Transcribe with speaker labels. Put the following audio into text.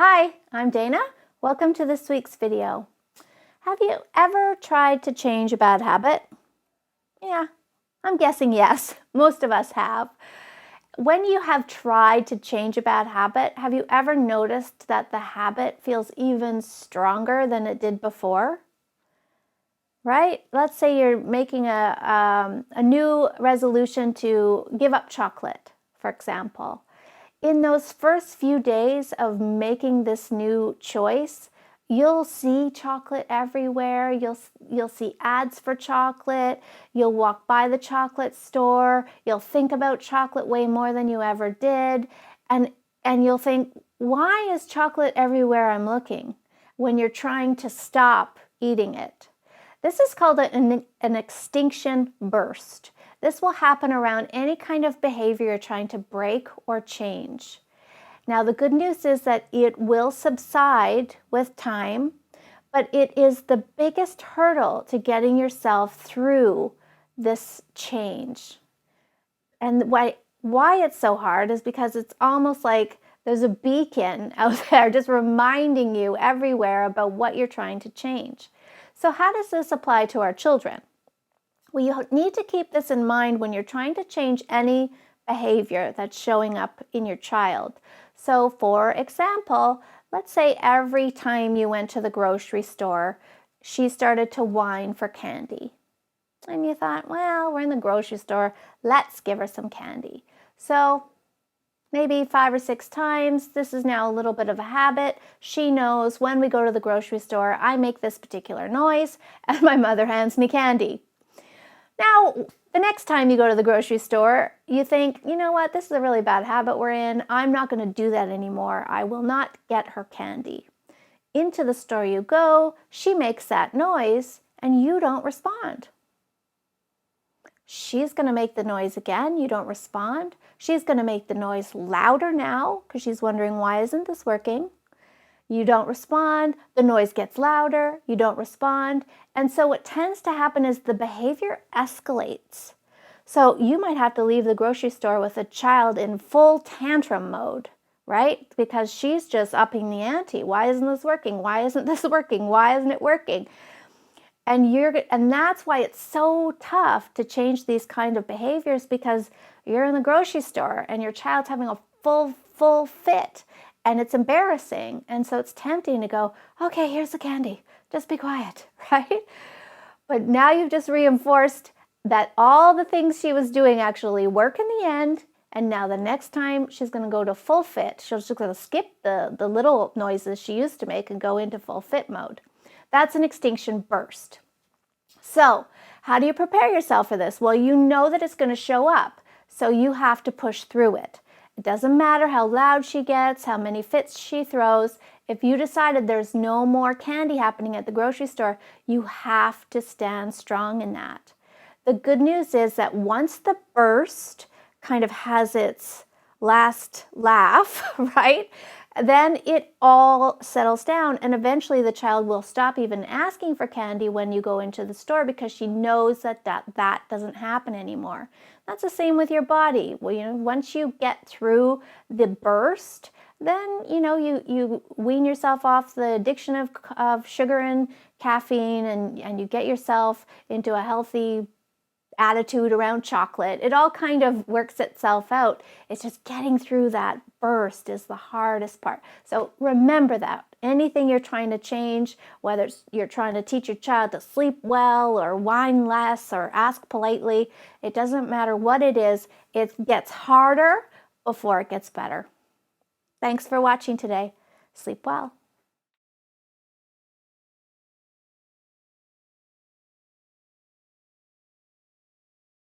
Speaker 1: Hi, I'm Dana. Welcome to this week's video. Have you ever tried to change a bad habit? Yeah, I'm guessing yes. Most of us have. When you have tried to change a bad habit, have you ever noticed that the habit feels even stronger than it did before? Right? Let's say you're making a new resolution to give up chocolate, for example. In those first few days of making this new choice, you'll see chocolate everywhere. You'll see ads for chocolate. You'll walk by the chocolate store. You'll think about chocolate way more than you ever did. And you'll think, why is chocolate everywhere I'm looking? When you're trying to stop eating it. This is called an extinction burst. This will happen around any kind of behavior you're trying to break or change. Now, the good news is that it will subside with time, but it is the biggest hurdle to getting yourself through this change. And why it's so hard is because it's almost like there's a beacon out there just reminding you everywhere about what you're trying to change. So how does this apply to our children? Well, you need to keep this in mind when you're trying to change any behavior that's showing up in your child. So for example, let's say every time you went to the grocery store, she started to whine for candy. And you thought, well, we're in the grocery store, let's give her some candy. So maybe 5 or 6 times, this is now a little bit of a habit. She knows when we go to the grocery store, I make this particular noise and my mother hands me candy. Now, the next time you go to the grocery store, you think, you know what, this is a really bad habit we're in. I'm not going to do that anymore. I will not get her candy. Into the store you go, she makes that noise, and you don't respond. She's going to make the noise again. You don't respond. She's going to make the noise louder now because she's wondering, why isn't this working? You don't respond, the noise gets louder, you don't respond. And so what tends to happen is the behavior escalates. So you might have to leave the grocery store with a child in full tantrum mode, right? Because she's just upping the ante. Why isn't this working? Why isn't this working? Why isn't it working? And that's why it's so tough to change these kind of behaviors, because you're in the grocery store and your child's having a full fit. And it's embarrassing. And so it's tempting to go, okay, here's the candy. Just be quiet, right? But now you've just reinforced that all the things she was doing actually work in the end. And now the next time she's going to go to full fit. She's just going to skip the little noises she used to make and go into full fit mode. That's an extinction burst. So how do you prepare yourself for this? Well, you know that it's going to show up. So you have to push through it. It doesn't matter how loud she gets, how many fits she throws. If you decided there's no more candy happening at the grocery store, you have to stand strong in that. The good news is that once the burst kind of has its last laugh, right, then it all settles down, and eventually the child will stop even asking for candy when you go into the store, because she knows that doesn't happen anymore. That's the same with your body. Well, once you get through the burst, then you wean yourself off the addiction of sugar and caffeine, and you get yourself into a healthy attitude around chocolate. It all kind of works itself out. It's just getting through that burst is the hardest part. So remember that. Anything you're trying to change, whether you're trying to teach your child to sleep well or whine less or ask politely, it doesn't matter what it is, it gets harder before it gets better. Thanks for watching today. Sleep well.